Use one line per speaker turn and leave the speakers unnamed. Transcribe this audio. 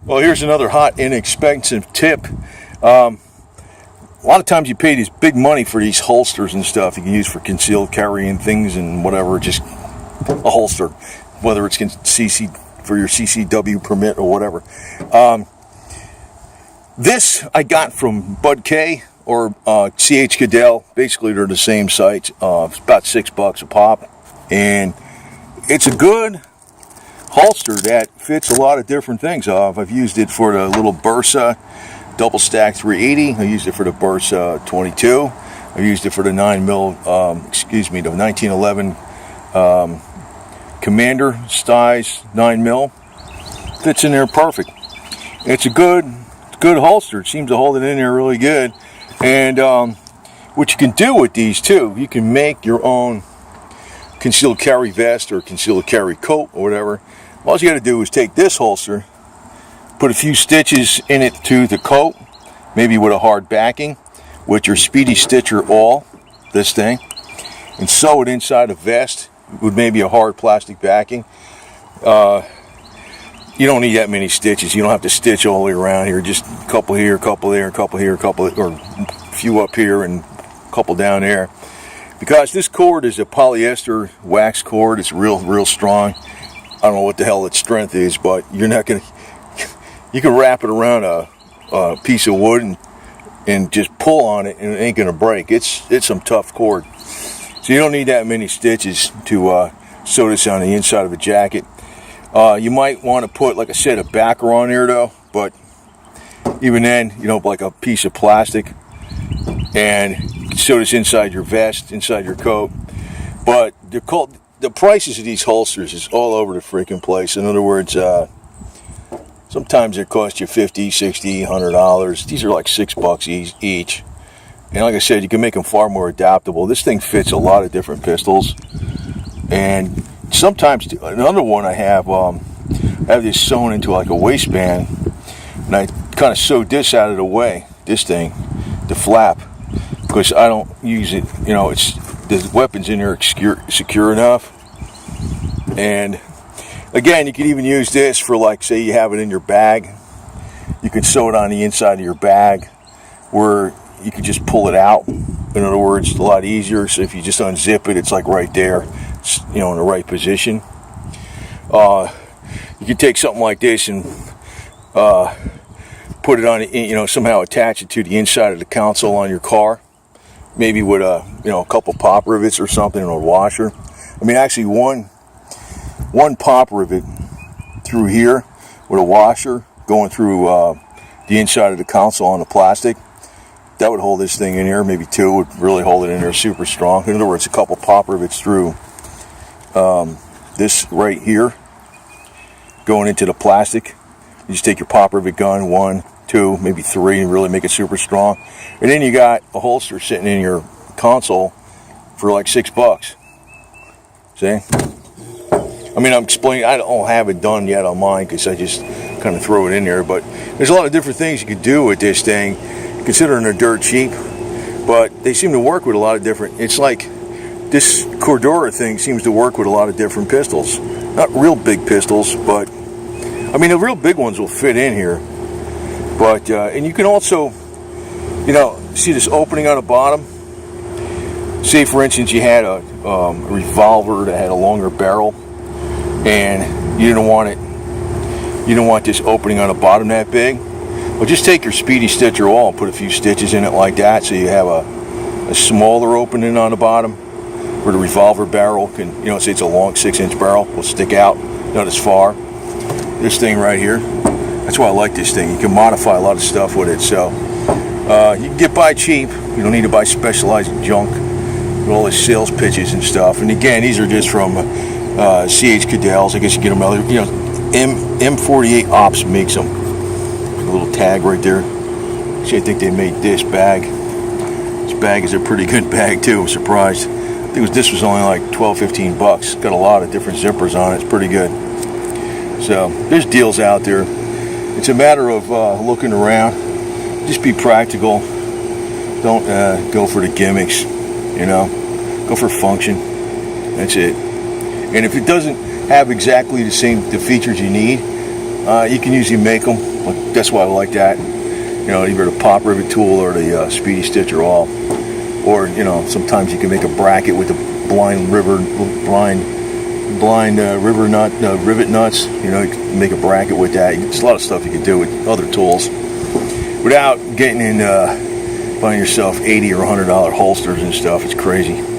Well, here's another hot, inexpensive tip. A lot of times you pay these big money for these holsters and stuff you can use for concealed carry and things and whatever, just a holster, whether it's CC for your CCW permit or whatever. This I got from Bud K or CH Cadell. Basically, they're the same sites. It's about $6 a pop, and it's a good holster that fits a lot of different things. I've used it for the little Bursa double stack 380. I used it for the Bursa 22. I used it for the 9mm, the 1911 Commander Styes 9mm. Fits in there perfect. It's a good holster. It seems to hold it in there really good. And what you can do with these too, you can make your own concealed carry vest or concealed carry coat or whatever. All you got to do is take this holster, put a few stitches in it to the coat, maybe with a hard backing, with your Speedy Stitcher awl, this thing, and sew it inside a vest with maybe a hard plastic backing. You don't need that many stitches. You don't have to stitch all the way around here. Just a couple here, a couple there, a couple here, a couple, or a few up here and a couple down there. Because this cord is a polyester wax cord. It's real strong. I don't know what the hell its strength is, but you're not gonna. You can wrap it around a piece of wood and just pull on it, and it ain't gonna break. It's some tough cord, so you don't need that many stitches to sew this on the inside of a jacket. You might want to put, like I said, a backer on there though, but even then, like a piece of plastic, and you can sew this inside your vest, inside your coat. But the prices of these holsters is all over the freaking place. In other words, sometimes they cost you $50, $60, $100. These are like $6 each. And like I said, you can make them far more adaptable. This thing fits a lot of different pistols. And sometimes, another one I have this sewn into like a waistband. And I kind of sewed this out of the way, this thing, the flap. Because I don't use it, the weapon's in there secure enough. And again, you can even use this for, like, say you have it in your bag. You can sew it on the inside of your bag where you can just pull it out. In other words, it's a lot easier. So if you just unzip it, it's like right there, it's, in the right position. You can take something like this and put it on, somehow attach it to the inside of the console on your car. Maybe with a couple pop rivets or something, and a washer. I mean, actually one pop rivet through here with a washer going through the inside of the console on the plastic. That would hold this thing in here. Maybe two would really hold it in there super strong. In other words, a couple pop rivets through this right here going into the plastic. You just take your pop rivet gun, 1, 2, maybe 3, and really make it super strong. And then you got a holster sitting in your console for like $6. See? I mean, I'm explaining. I don't have it done yet on mine because I just kind of throw it in there. But there's a lot of different things you could do with this thing, considering they're dirt cheap. But they seem to work with a lot of different. It's like this Cordura thing seems to work with a lot of different pistols. Not real big pistols, but I mean, the real big ones will fit in here. But and you can also, see this opening on the bottom. Say, for instance, you had a revolver that had a longer barrel, and you didn't want this opening on the bottom that big. Well, just take your Speedy Stitcher awl and put a few stitches in it like that, so you have a smaller opening on the bottom where the revolver barrel can, say it's a long 6-inch barrel, will stick out not as far. This thing right here, that's why I like this thing. You can modify a lot of stuff with it. So you can get by cheap. You don't need to buy specialized junk with all the sales pitches and stuff. And again, these are just from CH Cadells. I guess you get them other, M48 Ops makes them. A little tag right there. Actually, I think they made this bag. This bag is a pretty good bag too. I'm surprised. I think this was only like $12-15. Got a lot of different zippers on it. It's pretty good. So there's deals out there. It's a matter of looking around. Just be practical. Don't go for the gimmicks. Go for function. That's it. And if it doesn't have exactly the features you need, You can usually make them. That's why I like that. You know, either the pop rivet tool or the speedy stitch or all. Or, you know, sometimes you can make a bracket with the blind river rivet nuts. You know, you can make a bracket with that. There's a lot of stuff you can do with other tools without getting in buying yourself $80 or $100 holsters and stuff. It's crazy.